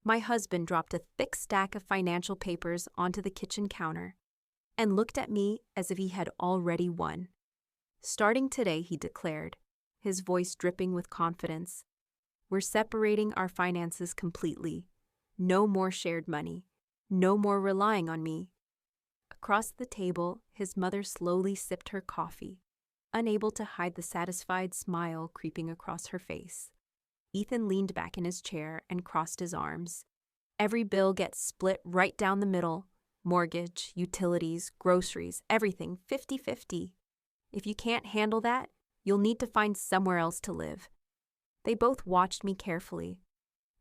My husband dropped a thick stack of financial papers onto the kitchen counter and looked at me as if he had already won. "Starting today," he declared, his voice dripping with confidence, "we're separating our finances completely. No more shared money. No more relying on me." Across the table, his mother slowly sipped her coffee, unable to hide the satisfied smile creeping across her face. Ethan leaned back in his chair and crossed his arms. "Every bill gets split right down the middle. Mortgage, utilities, groceries, everything 50-50. If you can't handle that, you'll need to find somewhere else to live." They both watched me carefully.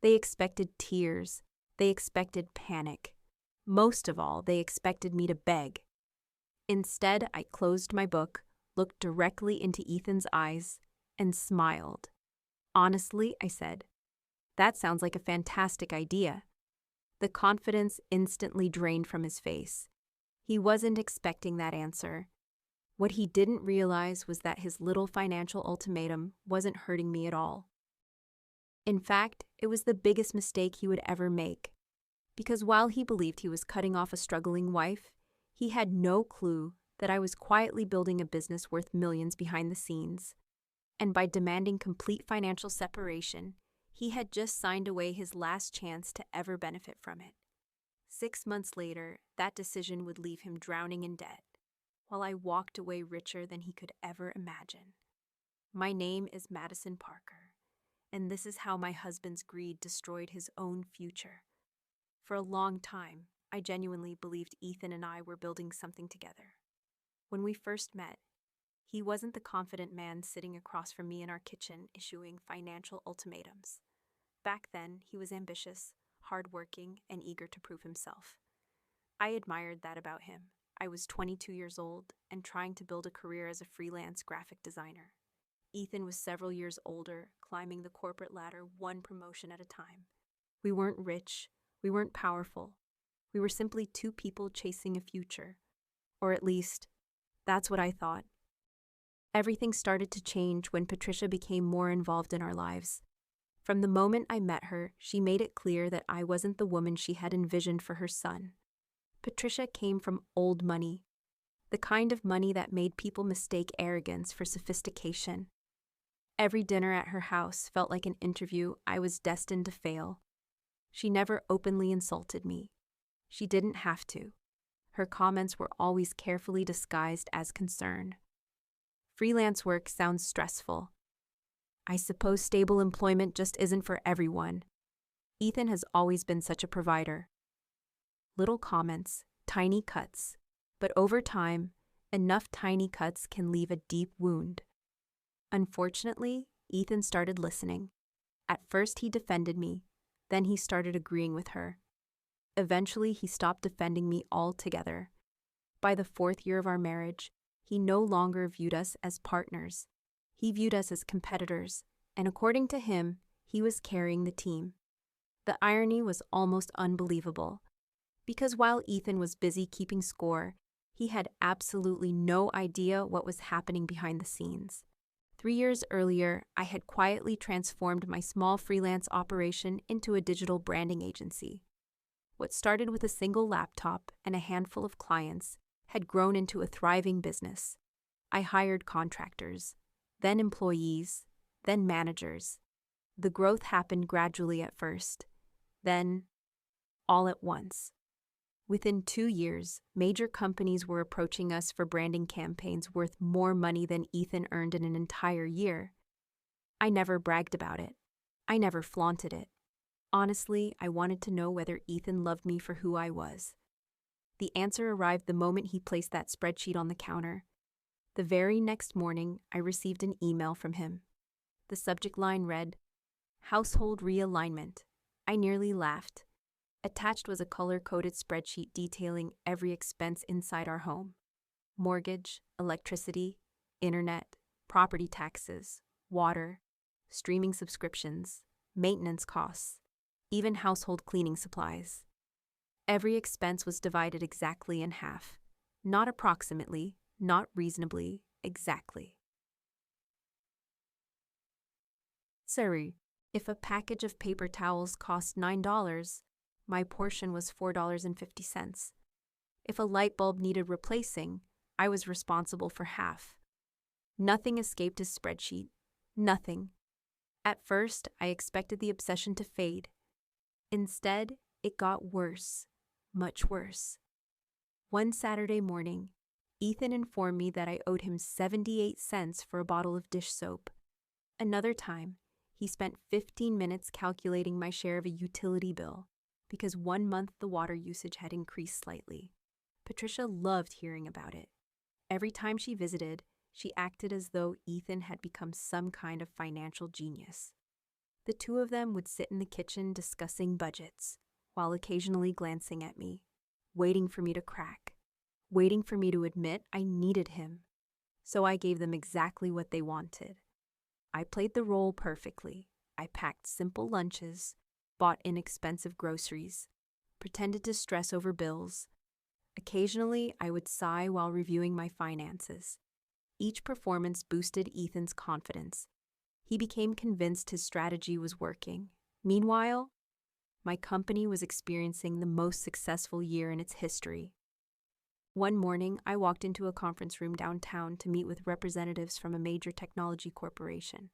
They expected tears. They expected panic. Most of all, they expected me to beg. Instead, I closed my book, looked directly into Ethan's eyes, and smiled. "Honestly," I said, "that sounds like a fantastic idea." The confidence instantly drained from his face. He wasn't expecting that answer. What he didn't realize was that his little financial ultimatum wasn't hurting me at all. In fact, it was the biggest mistake he would ever make. Because while he believed he was cutting off a struggling wife, he had no clue that I was quietly building a business worth millions behind the scenes. And by demanding complete financial separation, he had just signed away his last chance to ever benefit from it. 6 months later, that decision would leave him drowning in debt, while I walked away richer than he could ever imagine. My name is Madison Parker, and this is how my husband's greed destroyed his own future. For a long time, I genuinely believed Ethan and I were building something together. When we first met, he wasn't the confident man sitting across from me in our kitchen issuing financial ultimatums. Back then, he was ambitious, hardworking, and eager to prove himself. I admired that about him. I was 22 years old and trying to build a career as a freelance graphic designer. Ethan was several years older, climbing the corporate ladder one promotion at a time. We weren't rich. We weren't powerful. We were simply two people chasing a future. Or at least, that's what I thought. Everything started to change when Patricia became more involved in our lives. From the moment I met her, she made it clear that I wasn't the woman she had envisioned for her son. Patricia came from old money, the kind of money that made people mistake arrogance for sophistication. Every dinner at her house felt like an interview I was destined to fail. She never openly insulted me. She didn't have to. Her comments were always carefully disguised as concern. "Freelance work sounds stressful. I suppose stable employment just isn't for everyone. Ethan has always been such a provider." Little comments, tiny cuts, but over time, enough tiny cuts can leave a deep wound. Unfortunately, Ethan started listening. At first he defended me, then he started agreeing with her. Eventually he stopped defending me altogether. By the 4th year of our marriage, he no longer viewed us as partners. He viewed us as competitors, and according to him, he was carrying the team. The irony was almost unbelievable, because while Ethan was busy keeping score, he had absolutely no idea what was happening behind the scenes. 3 years earlier, I had quietly transformed my small freelance operation into a digital branding agency. What started with a single laptop and a handful of clients had grown into a thriving business. I hired contractors, then employees, then managers. The growth happened gradually at first, then all at once. Within 2 years, major companies were approaching us for branding campaigns worth more money than Ethan earned in an entire year. I never bragged about it. I never flaunted it. Honestly, I wanted to know whether Ethan loved me for who I was. The answer arrived the moment he placed that spreadsheet on the counter. The very next morning, I received an email from him. The subject line read, "Household Realignment." I nearly laughed. Attached was a color-coded spreadsheet detailing every expense inside our home. Mortgage, electricity, internet, property taxes, water, streaming subscriptions, maintenance costs, even household cleaning supplies. Every expense was divided exactly in half. Not approximately, not reasonably, exactly. Sorry, If a package of paper towels cost $9, my portion was $4.50. If a light bulb needed replacing, I was responsible for half. Nothing escaped his spreadsheet. Nothing. At first, I expected the obsession to fade. Instead, it got worse. Much worse. One Saturday morning, Ethan informed me that I owed him 78 cents for a bottle of dish soap. Another time, he spent 15 minutes calculating my share of a utility bill because 1 month the water usage had increased slightly. Patricia loved hearing about it. Every time she visited, she acted as though Ethan had become some kind of financial genius. The two of them would sit in the kitchen discussing budgets, while occasionally glancing at me, waiting for me to crack, waiting for me to admit I needed him. So I gave them exactly what they wanted. I played the role perfectly. I packed simple lunches, bought inexpensive groceries, pretended to stress over bills. Occasionally, I would sigh while reviewing my finances. Each performance boosted Ethan's confidence. He became convinced his strategy was working. Meanwhile, my company was experiencing the most successful year in its history. One morning, I walked into a conference room downtown to meet with representatives from a major technology corporation.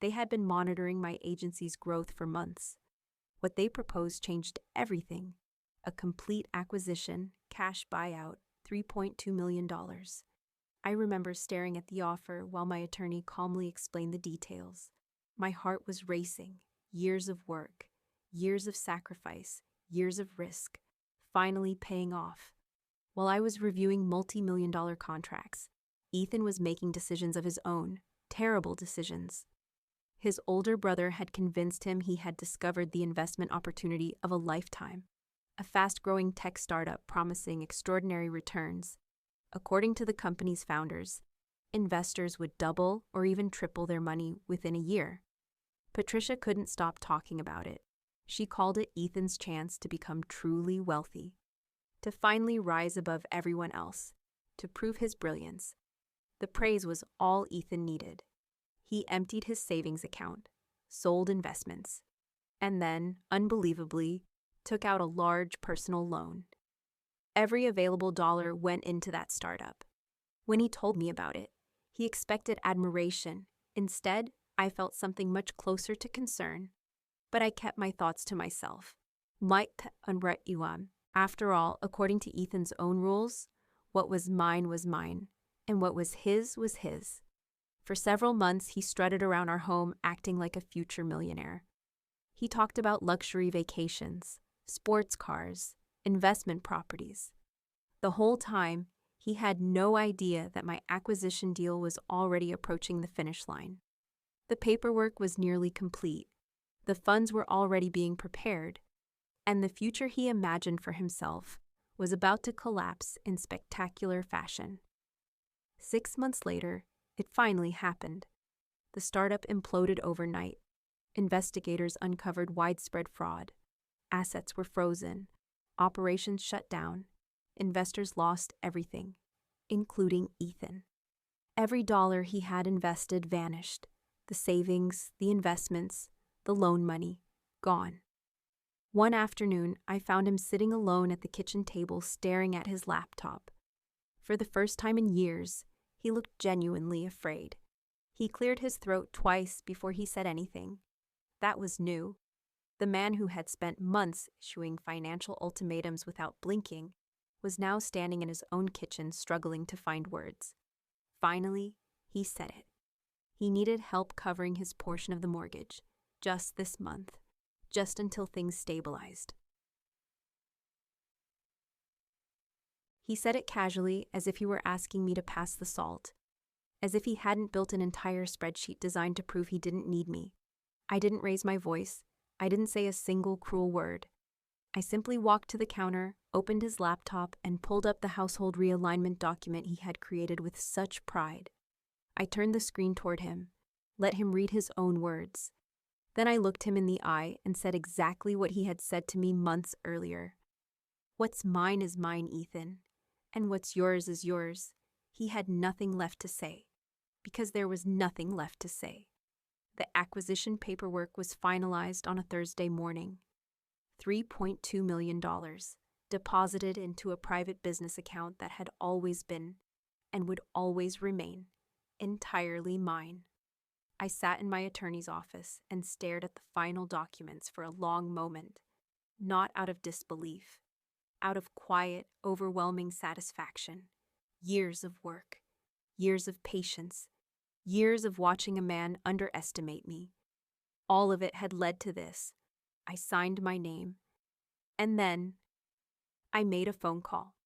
They had been monitoring my agency's growth for months. What they proposed changed everything. A complete acquisition, cash buyout, $3.2 million. I remember staring at the offer while my attorney calmly explained the details. My heart was racing. Years of work, years of sacrifice, years of risk, finally paying off. While I was reviewing multi-million-dollar contracts, Ethan was making decisions of his own, terrible decisions. His older brother had convinced him he had discovered the investment opportunity of a lifetime, a fast-growing tech startup promising extraordinary returns. According to the company's founders, investors would double or even triple their money within a year. Patricia couldn't stop talking about it. She called it Ethan's chance to become truly wealthy, to finally rise above everyone else, to prove his brilliance. The praise was all Ethan needed. He emptied his savings account, sold investments, and then, unbelievably, took out a large personal loan. Every available dollar went into that startup. When he told me about it, he expected admiration. Instead, I felt something much closer to concern. But I kept my thoughts to myself. After all, according to Ethan's own rules, what was mine, and what was his was his. For several months, he strutted around our home acting like a future millionaire. He talked about luxury vacations, sports cars, investment properties. The whole time, he had no idea that my acquisition deal was already approaching the finish line. The paperwork was nearly complete. The funds were already being prepared, and the future he imagined for himself was about to collapse in spectacular fashion. 6 months later, it finally happened. The startup imploded overnight. Investigators uncovered widespread fraud. Assets were frozen. Operations shut down. Investors lost everything, including Ethan. Every dollar he had invested vanished. The savings, the investments, the loan money, gone. One afternoon, I found him sitting alone at the kitchen table staring at his laptop. For the first time in years, he looked genuinely afraid. He cleared his throat twice before he said anything. That was new. The man who had spent months issuing financial ultimatums without blinking was now standing in his own kitchen struggling to find words. Finally, he said it. He needed help covering his portion of the mortgage, just this month, just until things stabilized. He said it casually, as if he were asking me to pass the salt, as if he hadn't built an entire spreadsheet designed to prove he didn't need me. I didn't raise my voice. I didn't say a single cruel word. I simply walked to the counter, opened his laptop, and pulled up the household realignment document he had created with such pride. I turned the screen toward him, let him read his own words. Then I looked him in the eye and said exactly what he had said to me months earlier. What's mine is mine, Ethan, and what's yours is yours. He had nothing left to say, because there was nothing left to say. The acquisition paperwork was finalized on a Thursday morning. $3.2 million deposited into a private business account that had always been, and would always remain, entirely mine. I sat in my attorney's office and stared at the final documents for a long moment, not out of disbelief, out of quiet, overwhelming satisfaction. Years of work, years of patience, years of watching a man underestimate me. All of it had led to this. I signed my name, and then I made a phone call.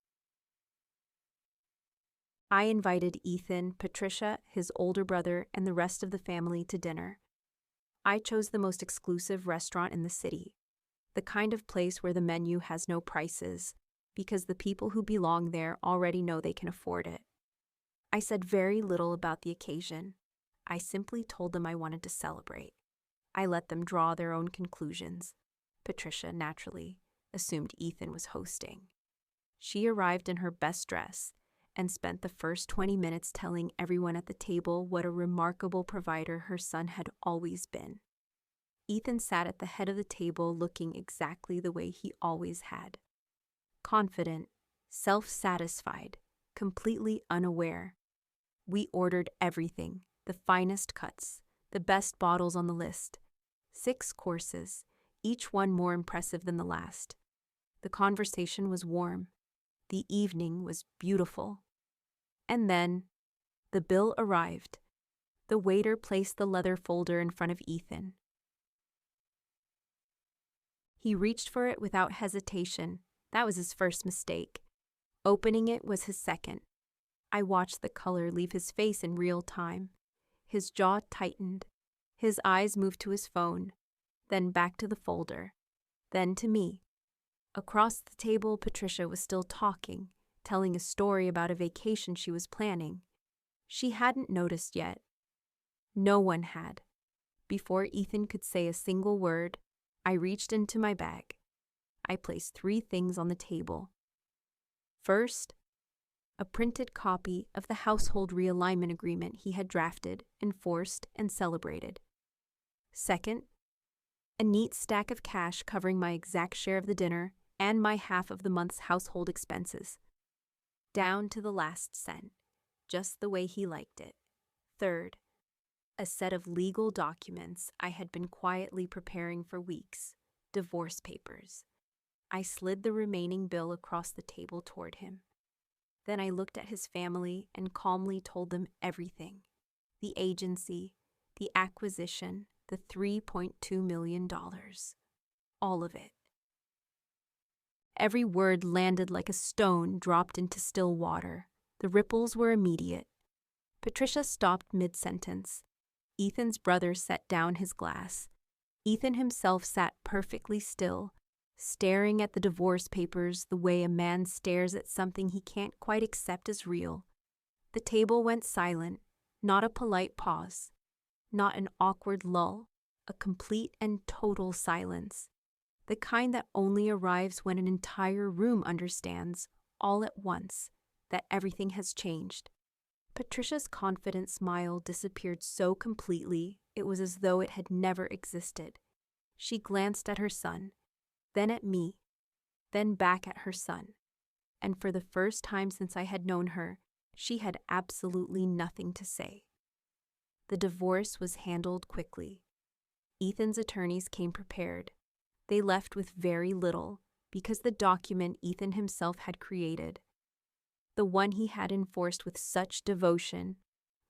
I invited Ethan, Patricia, his older brother, and the rest of the family to dinner. I chose the most exclusive restaurant in the city, the kind of place where the menu has no prices, because the people who belong there already know they can afford it. I said very little about the occasion. I simply told them I wanted to celebrate. I let them draw their own conclusions. Patricia, naturally, assumed Ethan was hosting. She arrived in her best dress and spent the first 20 minutes telling everyone at the table what a remarkable provider her son had always been. Ethan sat at the head of the table looking exactly the way he always had. Confident, self-satisfied, completely unaware. We ordered everything, the finest cuts, the best bottles on the list. 6 courses, each one more impressive than the last. The conversation was warm. The evening was beautiful. And then, the bill arrived. The waiter placed the leather folder in front of Ethan. He reached for it without hesitation. That was his first mistake. Opening it was his second. I watched the color leave his face in real time. His jaw tightened. His eyes moved to his phone, then back to the folder, then to me. Across the table, Patricia was still talking, telling a story about a vacation she was planning. She hadn't noticed yet. No one had. Before Ethan could say a single word, I reached into my bag. I placed 3 things on the table. First, a printed copy of the household realignment agreement he had drafted, enforced, and celebrated. Second, a neat stack of cash covering my exact share of the dinner and my half of the month's household expenses. Down to the last cent, just the way he liked it. Third, a set of legal documents I had been quietly preparing for weeks, divorce papers. I slid the remaining bill across the table toward him. Then I looked at his family and calmly told them everything. The agency, the acquisition, the $3.2 million. All of it. Every word landed like a stone dropped into still water. The ripples were immediate. Patricia stopped mid-sentence. Ethan's brother set down his glass. Ethan himself sat perfectly still, staring at the divorce papers the way a man stares at something he can't quite accept as real. The table went silent, not a polite pause, not an awkward lull, a complete and total silence, the kind that only arrives when an entire room understands, all at once, that everything has changed. Patricia's confident smile disappeared so completely it was as though it had never existed. She glanced at her son, then at me, then back at her son, and for the first time since I had known her, she had absolutely nothing to say. The divorce was handled quickly. Ethan's attorneys came prepared. They left with very little, because the document Ethan himself had created, the one he had enforced with such devotion,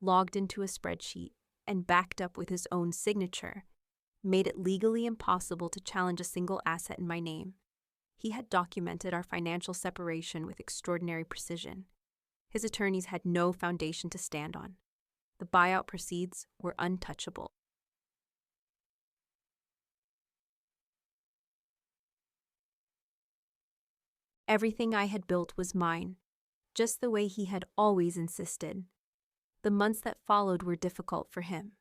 logged into a spreadsheet, and backed up with his own signature, made it legally impossible to challenge a single asset in my name. He had documented our financial separation with extraordinary precision. His attorneys had no foundation to stand on. The buyout proceeds were untouchable. Everything I had built was mine, just the way he had always insisted. The months that followed were difficult for him.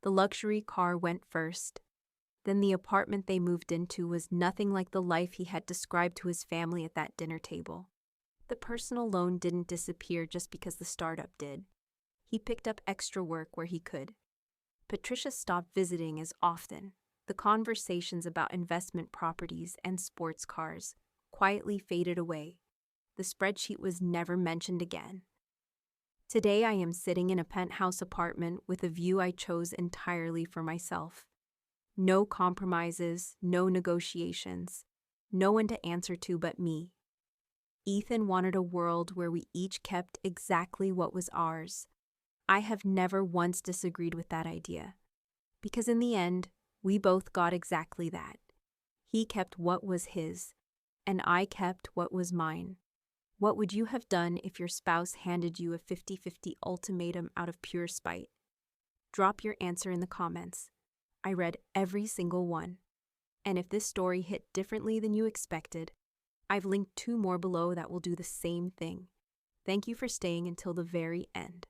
The luxury car went first. Then the apartment they moved into was nothing like the life he had described to his family at that dinner table. The personal loan didn't disappear just because the startup did. He picked up extra work where he could. Patricia stopped visiting as often. The conversations about investment properties and sports cars quietly faded away. The spreadsheet was never mentioned again. Today I am sitting in a penthouse apartment with a view I chose entirely for myself. No compromises, no negotiations, no one to answer to but me. Ethan wanted a world where we each kept exactly what was ours. I have never once disagreed with that idea, because in the end, we both got exactly that. He kept what was his, and I kept what was mine. What would you have done if your spouse handed you a 50-50 ultimatum out of pure spite? Drop your answer in the comments. I read every single one. And if this story hit differently than you expected, I've linked 2 more below that will do the same thing. Thank you for staying until the very end.